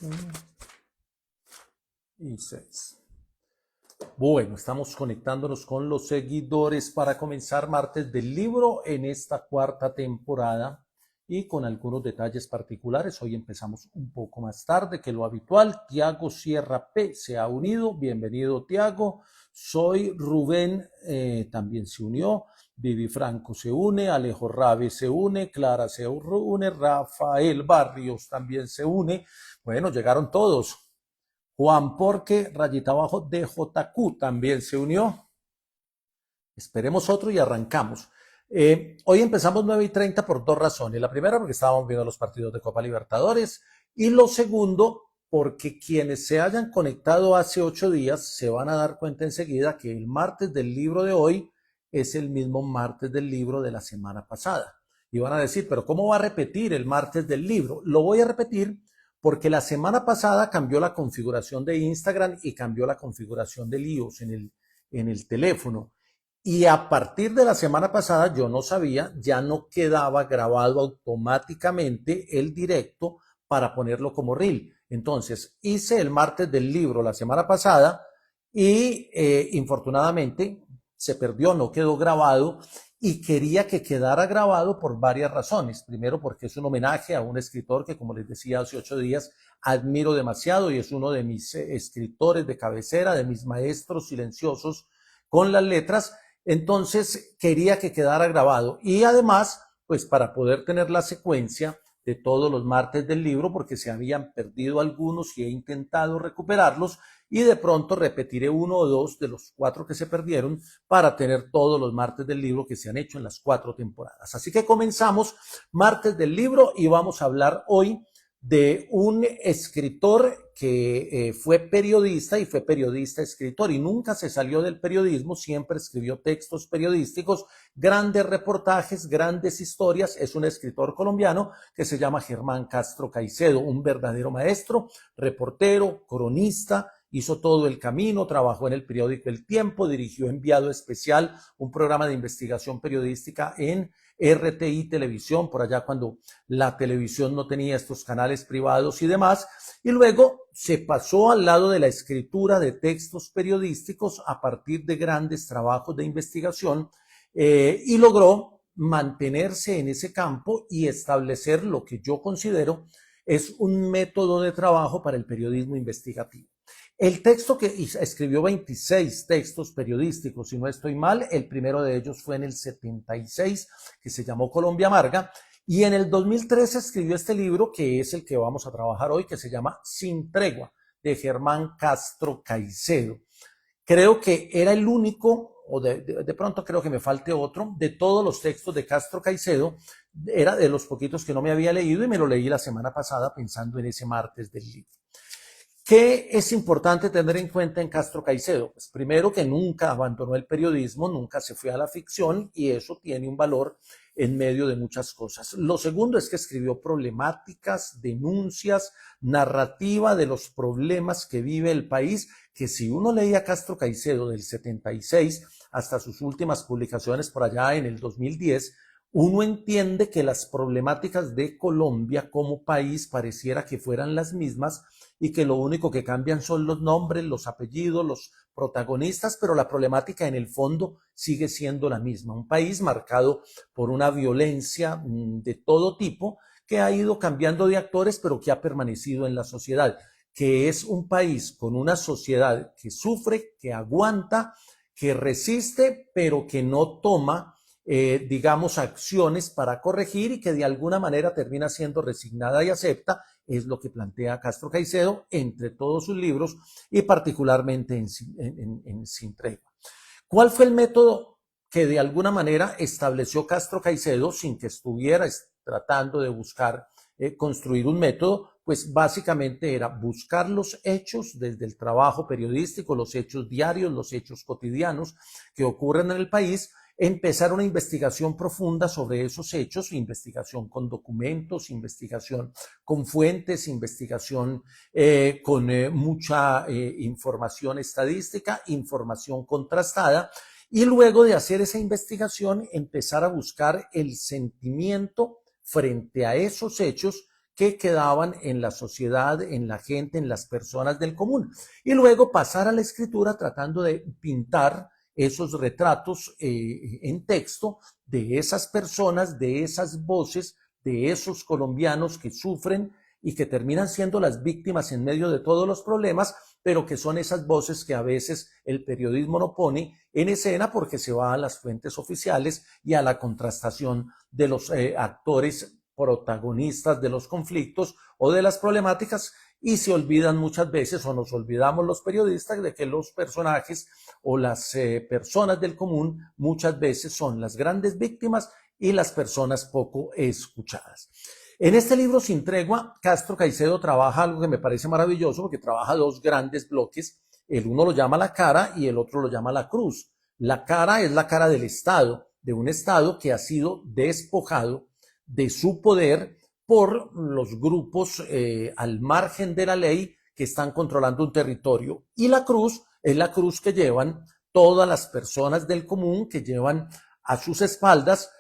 1 y 6. Bueno, estamos conectándonos con los seguidores para comenzar martes del libro en esta cuarta temporada y con algunos detalles particulares. Hoy empezamos un poco más tarde que lo habitual. Tiago Sierra P se ha unido. Bienvenido, Tiago. Soy Rubén, también se unió. Vivi Franco se une. Alejo Rabe se une. Clara se une. Rafael Barrios también se une. Bueno, llegaron todos. Juan Porque, rayita abajo, DJQ también se unió. Esperemos otro y arrancamos. Hoy empezamos 9:30 por dos razones. La primera, porque estábamos viendo los partidos de Copa Libertadores. Y lo segundo, porque quienes se hayan conectado hace 8 días se van a dar cuenta enseguida que el martes del libro de hoy es el mismo martes del libro de la semana pasada. Y van a decir, pero ¿cómo va a repetir el martes del libro? Lo voy a repetir porque la semana pasada cambió la configuración de Instagram y cambió la configuración del iOS en el teléfono. Y a partir de la semana pasada, yo no sabía, ya no quedaba grabado automáticamente el directo para ponerlo como reel. Entonces, hice el martes del libro la semana pasada y infortunadamente se perdió, no quedó grabado y quería que quedara grabado por varias razones. Primero, porque es un homenaje a un escritor que, como les decía hace 8 días, admiro demasiado y es uno de mis escritores de cabecera, de mis maestros silenciosos con las letras. Entonces quería que quedara grabado y además, pues para poder tener la secuencia de todos los martes del libro, porque se habían perdido algunos y he intentado recuperarlos y de pronto repetiré uno o dos de los 4 que se perdieron para tener todos los martes del libro que se han hecho en las 4 temporadas. Así que comenzamos martes del libro y vamos a hablar hoy de un escritor que fue periodista y fue periodista escritor y nunca se salió del periodismo, siempre escribió textos periodísticos, grandes reportajes, grandes historias. Es un escritor colombiano que se llama Germán Castro Caicedo, un verdadero maestro, reportero, cronista, hizo todo el camino, trabajó en el periódico El Tiempo, dirigió Enviado Especial, un programa de investigación periodística en RTI Televisión, por allá cuando la televisión no tenía estos canales privados y demás, y luego se pasó al lado de la escritura de textos periodísticos a partir de grandes trabajos de investigación y logró mantenerse en ese campo y establecer lo que yo considero es un método de trabajo para el periodismo investigativo. El texto que escribió 26 textos periodísticos, si no estoy mal, el primero de ellos fue en el 76, que se llamó Colombia Amarga, y en el 2013 escribió este libro, que es el que vamos a trabajar hoy, que se llama Sin Tregua, de Germán Castro Caicedo. Creo que era el único, o de pronto creo que me falte otro, de todos los textos de Castro Caicedo, era de los poquitos que no me había leído y me lo leí la semana pasada pensando en ese martes del libro. ¿Qué es importante tener en cuenta en Castro Caicedo? Pues primero que nunca abandonó el periodismo, nunca se fue a la ficción y eso tiene un valor en medio de muchas cosas. Lo segundo es que escribió problemáticas, denuncias, narrativa de los problemas que vive el país, que si uno leía Castro Caicedo del 76 hasta sus últimas publicaciones por allá en el 2010, uno entiende que las problemáticas de Colombia como país pareciera que fueran las mismas y que lo único que cambian son los nombres, los apellidos, los protagonistas, pero la problemática en el fondo sigue siendo la misma. Un país marcado por una violencia de todo tipo que ha ido cambiando de actores, pero que ha permanecido en la sociedad, que es un país con una sociedad que sufre, que aguanta, que resiste, pero que no toma digamos, acciones para corregir y que de alguna manera termina siendo resignada y acepta, es lo que plantea Castro Caicedo entre todos sus libros y particularmente en Sin Tregua. ¿Cuál fue el método que de alguna manera estableció Castro Caicedo sin que estuviera tratando de buscar construir un método? Pues básicamente era buscar los hechos desde el trabajo periodístico, los hechos diarios, los hechos cotidianos que ocurren en el país, empezar una investigación profunda sobre esos hechos, investigación con documentos, investigación con fuentes, investigación con mucha información estadística, información contrastada, y luego de hacer esa investigación empezar a buscar el sentimiento frente a esos hechos que quedaban en la sociedad, en la gente, en las personas del común. Y luego pasar a la escritura tratando de pintar esos retratos en texto de esas personas, de esas voces, de esos colombianos que sufren y que terminan siendo las víctimas en medio de todos los problemas, pero que son esas voces que a veces el periodismo no pone en escena porque se va a las fuentes oficiales y a la contrastación de los actores protagonistas de los conflictos o de las problemáticas, y se olvidan muchas veces, o nos olvidamos los periodistas, de que los personajes o las personas del común muchas veces son las grandes víctimas y las personas poco escuchadas. En este libro Sin Tregua, Castro Caicedo trabaja algo que me parece maravilloso, porque trabaja dos grandes bloques. El uno lo llama la cara y el otro lo llama la cruz. La cara es la cara del Estado, de un Estado que ha sido despojado de su poder por los grupos al margen de la ley que están controlando un territorio. Y la cruz es la cruz que llevan todas las personas del común, que llevan a sus espaldas,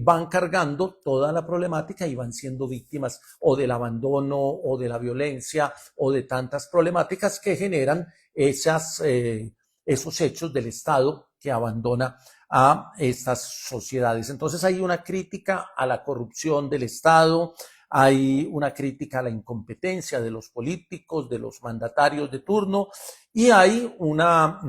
van cargando toda la problemática y van siendo víctimas o del abandono o de la violencia o de tantas problemáticas que generan esos hechos del Estado que abandona a estas sociedades. Entonces hay una crítica a la corrupción del Estado, hay una crítica a la incompetencia de los políticos, de los mandatarios de turno, y hay una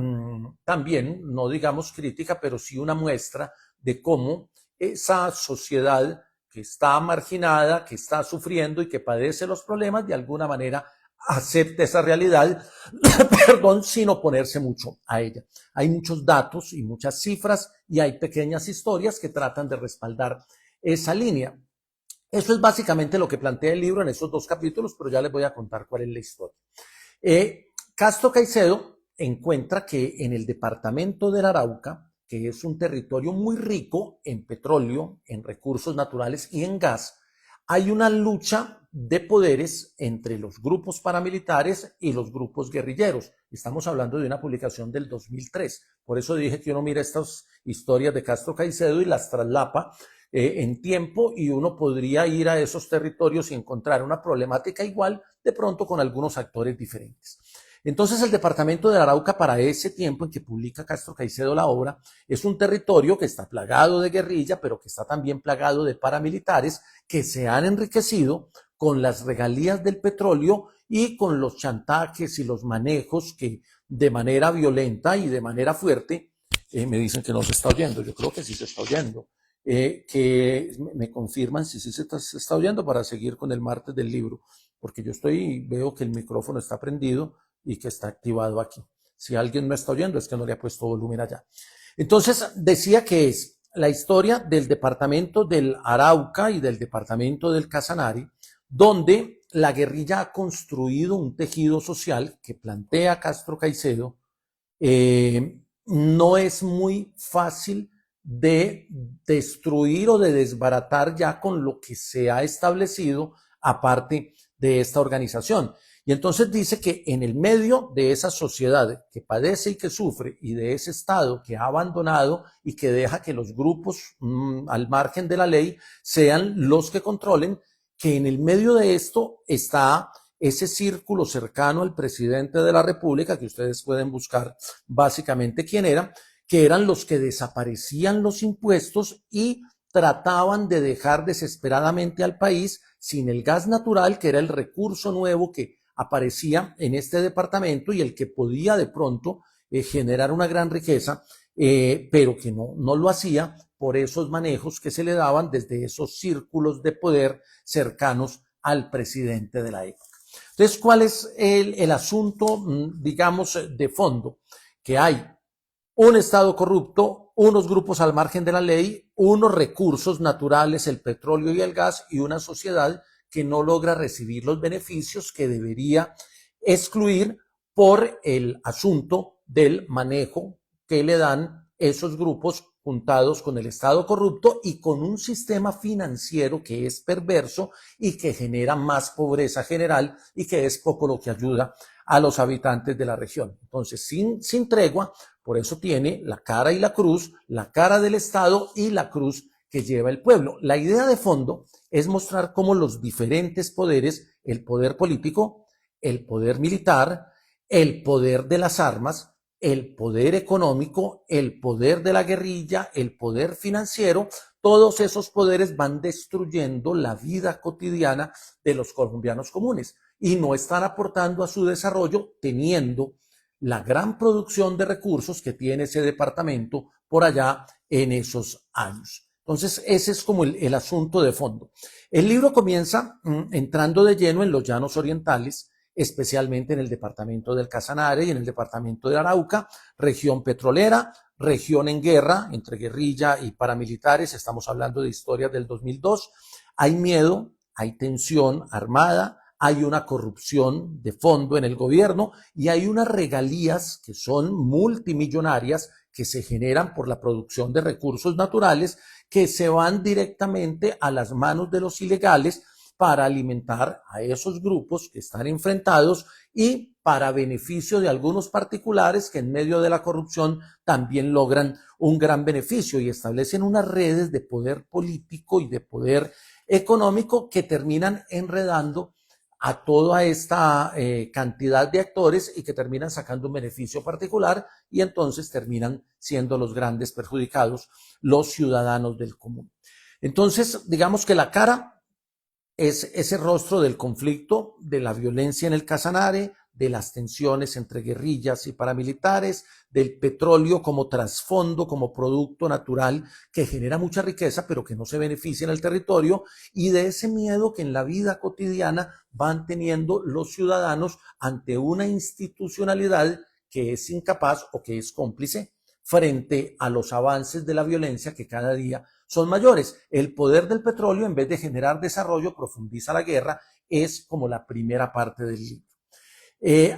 también, no digamos crítica, pero sí una muestra de cómo esa sociedad que está marginada, que está sufriendo y que padece los problemas, de alguna manera acepta esa realidad, perdón, sin oponerse mucho a ella. Hay muchos datos y muchas cifras y hay pequeñas historias que tratan de respaldar esa línea. Eso es básicamente lo que plantea el libro en esos dos capítulos, pero ya les voy a contar cuál es la historia. Castro Caicedo encuentra que en el departamento del Arauca, que es un territorio muy rico en petróleo, en recursos naturales y en gas, hay una lucha de poderes entre los grupos paramilitares y los grupos guerrilleros. Estamos hablando de una publicación del 2003. Por eso dije que uno mira estas historias de Castro Caicedo y las traslapa en tiempo, y uno podría ir a esos territorios y encontrar una problemática igual, de pronto con algunos actores diferentes. Entonces el departamento de Arauca, para ese tiempo en que publica Castro Caicedo la obra, es un territorio que está plagado de guerrilla, pero que está también plagado de paramilitares que se han enriquecido con las regalías del petróleo y con los chantajes y los manejos que de manera violenta y de manera fuerte, me dicen que no se está oyendo, yo creo que sí se está oyendo, que me confirman si sí se está oyendo para seguir con el martes del libro, porque yo veo que el micrófono está prendido y que está activado aquí. Si alguien no está oyendo es que no le ha puesto volumen allá. Entonces decía que es la historia del departamento del Arauca y del departamento del Casanare, donde la guerrilla ha construido un tejido social que plantea Castro Caicedo. No es muy fácil de destruir o de desbaratar ya con lo que se ha establecido aparte de esta organización. Y entonces dice que en el medio de esa sociedad que padece y que sufre, y de ese Estado que ha abandonado y que deja que los grupos al margen de la ley sean los que controlen, que en el medio de esto está ese círculo cercano al presidente de la República, que ustedes pueden buscar básicamente quién era, que eran los que desaparecían los impuestos y trataban de dejar desesperadamente al país sin el gas natural, que era el recurso nuevo que aparecía en este departamento y el que podía de pronto generar una gran riqueza, pero que no lo hacía por esos manejos que se le daban desde esos círculos de poder cercanos al presidente de la época. Entonces, ¿cuál es el asunto, digamos, de fondo? Que hay un Estado corrupto, unos grupos al margen de la ley, unos recursos naturales, el petróleo y el gas, y una sociedad que no logra recibir los beneficios que debería excluir por el asunto del manejo que le dan esos grupos juntados con el Estado corrupto y con un sistema financiero que es perverso y que genera más pobreza general y que es poco lo que ayuda a los habitantes de la región. Entonces, sin tregua, por eso tiene la cara y la cruz, la cara del Estado y la cruz que lleva el pueblo. La idea de fondo es mostrar cómo los diferentes poderes, el poder político, el poder militar, el poder de las armas, el poder económico, el poder de la guerrilla, el poder financiero, todos esos poderes van destruyendo la vida cotidiana de los colombianos comunes y no están aportando a su desarrollo teniendo la gran producción de recursos que tiene ese departamento por allá en esos años. Entonces, ese es como el asunto de fondo. El libro comienza entrando de lleno en los llanos orientales, especialmente en el departamento del Casanare y en el departamento de Arauca, región petrolera, región en guerra, entre guerrilla y paramilitares, estamos hablando de historias del 2002, hay miedo, hay tensión armada, hay una corrupción de fondo en el gobierno y hay unas regalías que son multimillonarias que se generan por la producción de recursos naturales que se van directamente a las manos de los ilegales para alimentar a esos grupos que están enfrentados y para beneficio de algunos particulares que en medio de la corrupción también logran un gran beneficio y establecen unas redes de poder político y de poder económico que terminan enredando a toda esta cantidad de actores y que terminan sacando un beneficio particular y entonces terminan siendo los grandes perjudicados, los ciudadanos del común. Entonces, digamos que la cara es ese rostro del conflicto, de la violencia en el Casanare, de las tensiones entre guerrillas y paramilitares, del petróleo como trasfondo, como producto natural que genera mucha riqueza, pero que no se beneficia en el territorio, y de ese miedo que en la vida cotidiana van teniendo los ciudadanos ante una institucionalidad que es incapaz o que es cómplice frente a los avances de la violencia que cada día son mayores. El poder del petróleo, en vez de generar desarrollo, profundiza la guerra, es como la primera parte del libro.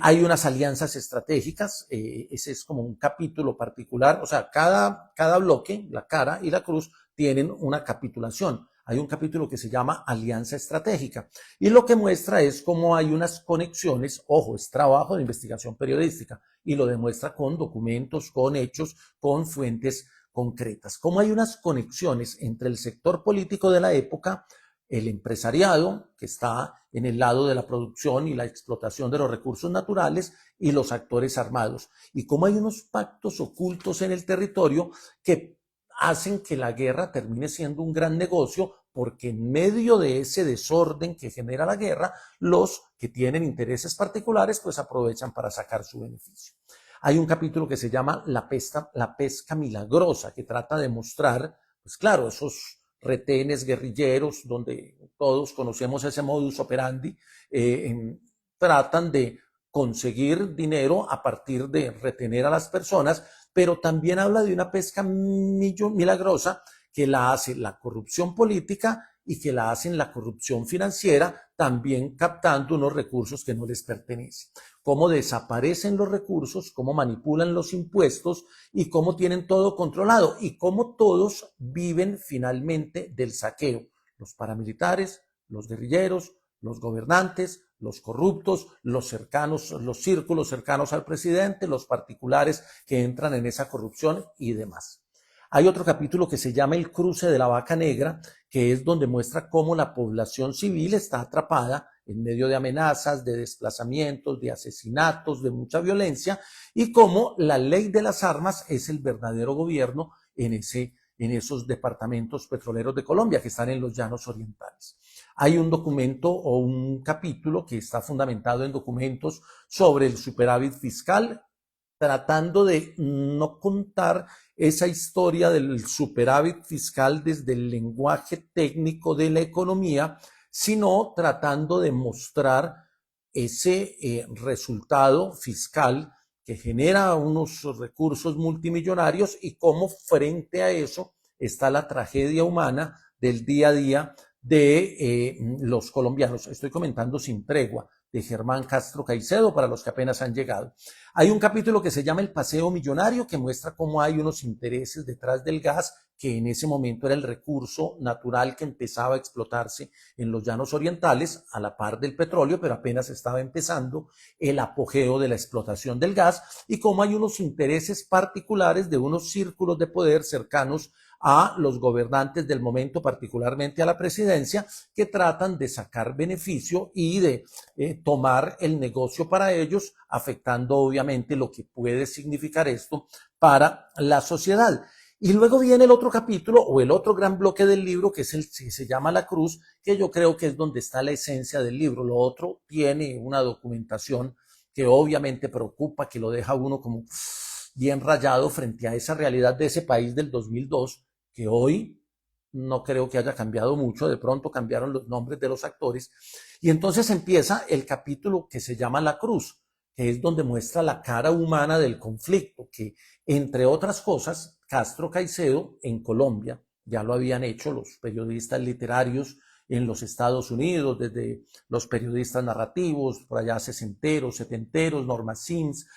Hay unas alianzas estratégicas, ese es como un capítulo particular, o sea, cada bloque, la cara y la cruz, tienen una capitulación. Hay un capítulo que se llama Alianza Estratégica y lo que muestra es cómo hay unas conexiones, ojo, es trabajo de investigación periodística y lo demuestra con documentos, con hechos, con fuentes concretas. Cómo hay unas conexiones entre el sector político de la época, el empresariado, que está en el lado de la producción y la explotación de los recursos naturales, y los actores armados. Y cómo hay unos pactos ocultos en el territorio que hacen que la guerra termine siendo un gran negocio, porque en medio de ese desorden que genera la guerra, los que tienen intereses particulares pues aprovechan para sacar su beneficio. Hay un capítulo que se llama la pesca milagrosa, que trata de mostrar, pues claro, esos retenes guerrilleros, donde todos conocemos ese modus operandi, tratan de conseguir dinero a partir de retener a las personas, pero también habla de una pesca milagrosa que la hace la corrupción política y que la hacen la corrupción financiera, también captando unos recursos que no les pertenecen. Cómo desaparecen los recursos, cómo manipulan los impuestos y cómo tienen todo controlado y cómo todos viven finalmente del saqueo. Los paramilitares, los guerrilleros, los gobernantes, los corruptos, los cercanos, los círculos cercanos al presidente, los particulares que entran en esa corrupción y demás. Hay otro capítulo que se llama El cruce de la vaca negra, que es donde muestra cómo la población civil está atrapada en medio de amenazas, de desplazamientos, de asesinatos, de mucha violencia, y cómo la ley de las armas es el verdadero gobierno en esos departamentos petroleros de Colombia que están en los llanos orientales. Hay un documento o un capítulo que está fundamentado en documentos sobre el superávit fiscal, tratando de no contar esa historia del superávit fiscal desde el lenguaje técnico de la economía, sino tratando de mostrar ese resultado fiscal que genera unos recursos multimillonarios y cómo frente a eso está la tragedia humana del día a día de los colombianos. Estoy comentando Sin Tregua, de Germán Castro Caicedo, para los que apenas han llegado. Hay un capítulo que se llama El Paseo Millonario, que muestra cómo hay unos intereses detrás del gas, que en ese momento era el recurso natural que empezaba a explotarse en los llanos orientales, a la par del petróleo, pero apenas estaba empezando el apogeo de la explotación del gas, y cómo hay unos intereses particulares de unos círculos de poder cercanos a los gobernantes del momento, particularmente a la presidencia, que tratan de sacar beneficio y de tomar el negocio para ellos, afectando obviamente lo que puede significar esto para la sociedad. Y luego viene el otro capítulo o el otro gran bloque del libro, que es el que se llama La Cruz, que yo creo que es donde está la esencia del libro. Lo otro tiene una documentación que obviamente preocupa, que lo deja uno como bien rayado frente a esa realidad de ese país del 2002, que hoy no creo que haya cambiado mucho. De pronto cambiaron los nombres de los actores. Y entonces empieza el capítulo que se llama La Cruz, que es donde muestra la cara humana del conflicto, que entre otras cosas, Castro Caicedo en Colombia, ya lo habían hecho los periodistas literarios en los Estados Unidos, desde los periodistas narrativos, por allá sesenteros, setenteros, Norma Sims,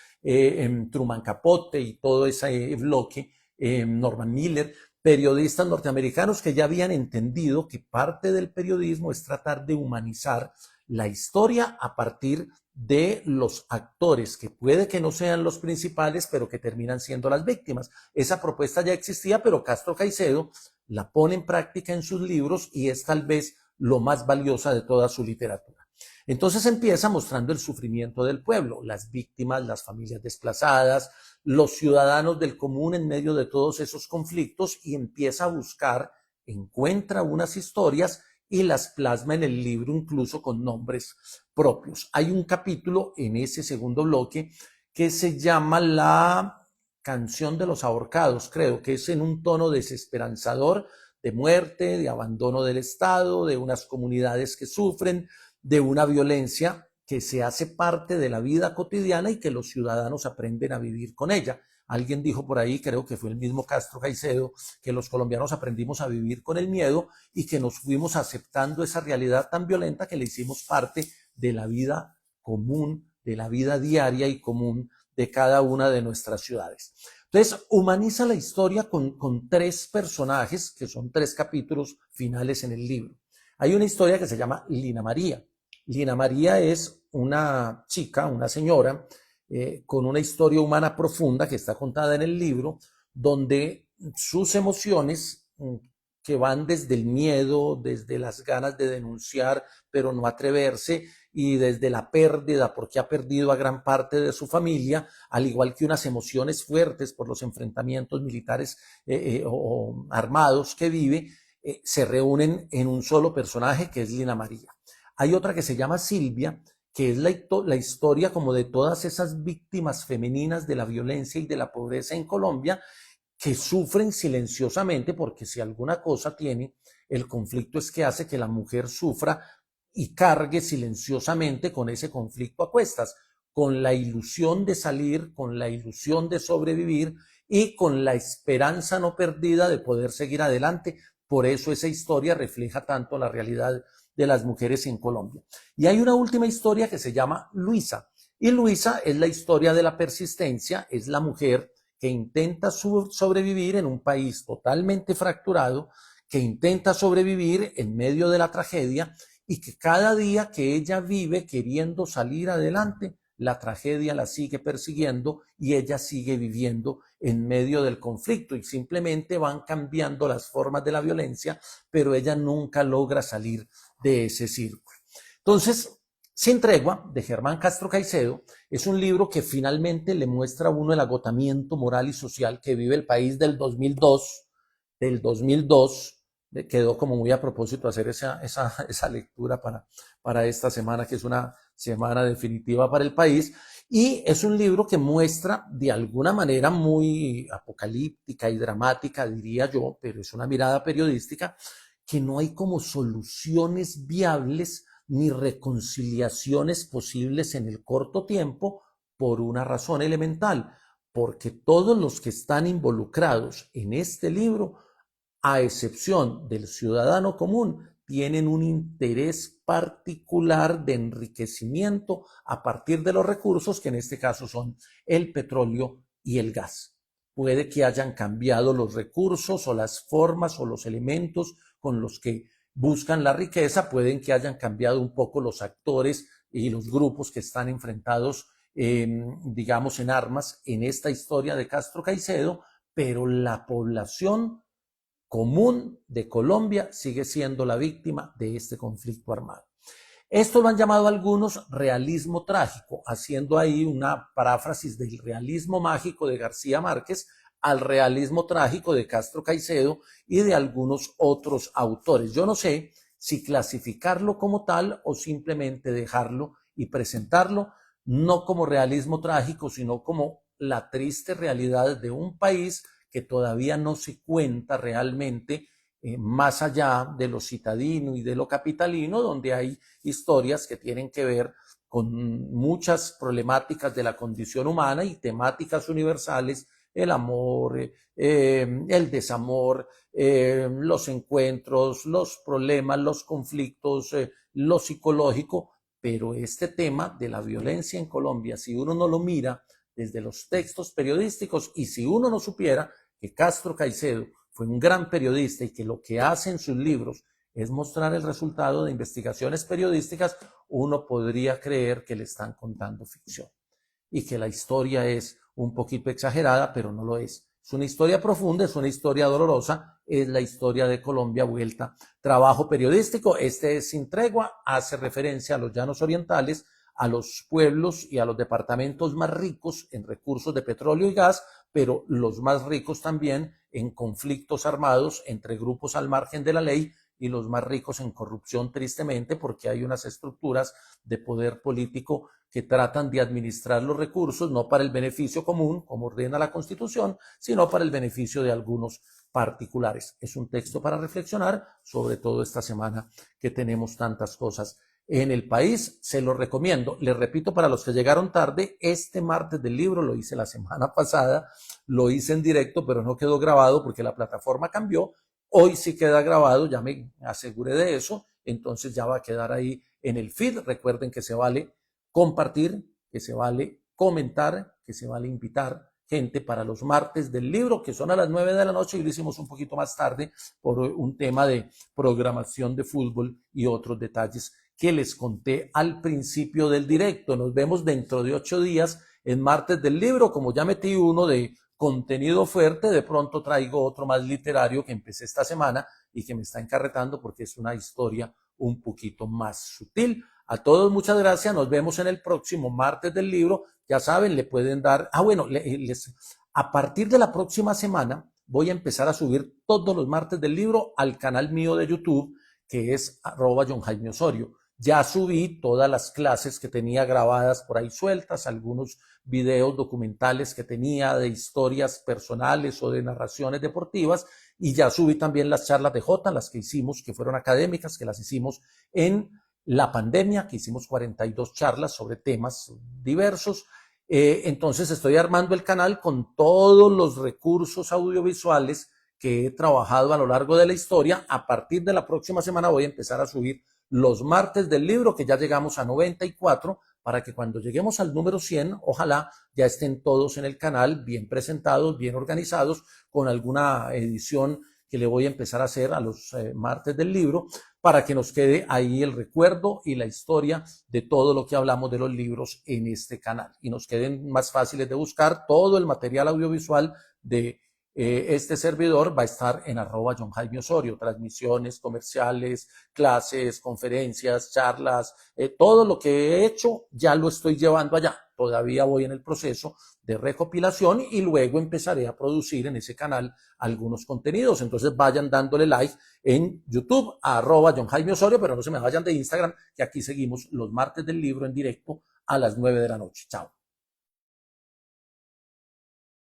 Truman Capote y todo ese bloque, Norman Miller, periodistas norteamericanos que ya habían entendido que parte del periodismo es tratar de humanizar la historia a partir de los actores, que puede que no sean los principales, pero que terminan siendo las víctimas. Esa propuesta ya existía, pero Castro Caicedo la pone en práctica en sus libros y es tal vez lo más valiosa de toda su literatura. Entonces empieza mostrando el sufrimiento del pueblo, las víctimas, las familias desplazadas, los ciudadanos del común en medio de todos esos conflictos, y empieza a buscar, encuentra unas historias y las plasma en el libro, incluso con nombres propios. Hay un capítulo en ese segundo bloque que se llama La canción de los ahorcados, creo que es en un tono desesperanzador, de muerte, de abandono del Estado, de unas comunidades que sufren, de una violencia que se hace parte de la vida cotidiana y que los ciudadanos aprenden a vivir con ella. Alguien dijo por ahí, creo que fue el mismo Castro Caicedo, que los colombianos aprendimos a vivir con el miedo y que nos fuimos aceptando esa realidad tan violenta que le hicimos parte de la vida común, de la vida diaria y común de cada una de nuestras ciudades. Entonces, humaniza la historia con tres personajes, que son tres capítulos finales en el libro. Hay una historia que se llama Lina María. Lina María es una chica, una señora, con una historia humana profunda que está contada en el libro, donde sus emociones, que van desde el miedo, desde las ganas de denunciar, pero no atreverse, y desde la pérdida, porque ha perdido a gran parte de su familia, al igual que unas emociones fuertes por los enfrentamientos militares o armados que vive, se reúnen en un solo personaje, que es Lina María. Hay otra que se llama Silvia, que es la historia como de todas esas víctimas femeninas de la violencia y de la pobreza en Colombia, que sufren silenciosamente, porque si alguna cosa tiene el conflicto es que hace que la mujer sufra y cargue silenciosamente con ese conflicto a cuestas, con la ilusión de salir, con la ilusión de sobrevivir y con la esperanza no perdida de poder seguir adelante. Por eso esa historia refleja tanto la realidad de las mujeres en Colombia. Y hay una última historia que se llama Luisa. Y Luisa es la historia de la persistencia, es la mujer que intenta sobrevivir en un país totalmente fracturado, que intenta sobrevivir en medio de la tragedia y que cada día que ella vive queriendo salir adelante, la tragedia la sigue persiguiendo y ella sigue viviendo en medio del conflicto, y simplemente van cambiando las formas de la violencia, pero ella nunca logra salir de ese círculo. Entonces, Sin tregua, de Germán Castro Caicedo, es un libro que finalmente le muestra a uno el agotamiento moral y social que vive el país del 2002. Quedó como muy a propósito hacer esa lectura para esta semana, que es una semana definitiva para el país. Y es un libro que muestra de alguna manera muy apocalíptica y dramática, diría yo, pero es una mirada periodística, que no hay como soluciones viables ni reconciliaciones posibles en el corto tiempo, por una razón elemental, porque todos los que están involucrados en este libro, a excepción del ciudadano común, tienen un interés particular de enriquecimiento a partir de los recursos, que en este caso son el petróleo y el gas. Puede que hayan cambiado los recursos o las formas o los elementos con los que buscan la riqueza, pueden que hayan cambiado un poco los actores y los grupos que están enfrentados, digamos, en armas en esta historia de Castro Caicedo, pero la población común de Colombia sigue siendo la víctima de este conflicto armado. Esto lo han llamado algunos realismo trágico, haciendo ahí una paráfrasis del realismo mágico de García Márquez al realismo trágico de Castro Caicedo y de algunos otros autores. Yo no sé si clasificarlo como tal o simplemente dejarlo y presentarlo no como realismo trágico, sino como la triste realidad de un país que todavía no se cuenta realmente más allá de lo citadino y de lo capitalino, donde hay historias que tienen que ver con muchas problemáticas de la condición humana y temáticas universales, el amor, el desamor, los encuentros, los problemas, los conflictos, lo psicológico, pero este tema de la violencia en Colombia, si uno no lo mira desde los textos periodísticos y si uno no supiera que Castro Caicedo fue un gran periodista y que lo que hace en sus libros es mostrar el resultado de investigaciones periodísticas, uno podría creer que le están contando ficción y que la historia es un poquito exagerada, pero no lo es. Es una historia profunda, es una historia dolorosa, es la historia de Colombia vuelta. Trabajo periodístico, este es Sin Tregua, hace referencia a los llanos orientales, a los pueblos y a los departamentos más ricos en recursos de petróleo y gas, pero los más ricos también en conflictos armados entre grupos al margen de la ley y los más ricos en corrupción, tristemente, porque hay unas estructuras de poder político que tratan de administrar los recursos no para el beneficio común, como ordena la Constitución, sino para el beneficio de algunos particulares. Es un texto para reflexionar, sobre todo esta semana que tenemos tantas cosas en el país. Se lo recomiendo. Les repito, para los que llegaron tarde, este martes del libro lo hice la semana pasada, lo hice en directo, pero no quedó grabado porque la plataforma cambió. Hoy sí queda grabado, ya me aseguré de eso, entonces ya va a quedar ahí en el feed. Recuerden que se vale compartir, que se vale comentar, que se vale invitar gente para los martes del libro, que son a las 9 de la noche, y lo hicimos un poquito más tarde por un tema de programación de fútbol y otros detalles que les conté al principio del directo. Nos vemos dentro de 8 días en martes del libro. Como ya metí uno de contenido fuerte, de pronto traigo otro más literario que empecé esta semana y que me está encarretando porque es una historia un poquito más sutil. A todos muchas gracias, nos vemos en el próximo martes del libro. Ya saben, le pueden dar, a partir de la próxima semana voy a empezar a subir todos los martes del libro al canal mío de YouTube, que es @JohnJaimeOsorio. Ya subí todas las clases que tenía grabadas por ahí sueltas, algunos videos documentales que tenía de historias personales o de narraciones deportivas, y ya subí también las charlas de Jota, las que hicimos, que fueron académicas, que las hicimos en la pandemia, que hicimos 42 charlas sobre temas diversos. Entonces estoy armando el canal con todos los recursos audiovisuales que he trabajado a lo largo de la historia. A partir de la próxima semana voy a empezar a subir los martes del libro, que ya llegamos a 94, para que cuando lleguemos al número 100, ojalá ya estén todos en el canal, bien presentados, bien organizados, con alguna edición que le voy a empezar a hacer a los martes del libro, para que nos quede ahí el recuerdo y la historia de todo lo que hablamos de los libros en este canal y nos queden más fáciles de buscar. Todo el material audiovisual de este servidor va a estar en @JohnJaimeOsorio, transmisiones, comerciales, clases, conferencias, charlas, todo lo que he hecho ya lo estoy llevando allá. Todavía voy en el proceso de recopilación y luego empezaré a producir en ese canal algunos contenidos. Entonces vayan dándole like en YouTube a @JohnJaimeOsorio, pero no se me vayan de Instagram, que aquí seguimos los martes del libro en directo a las 9 de la noche. Chao.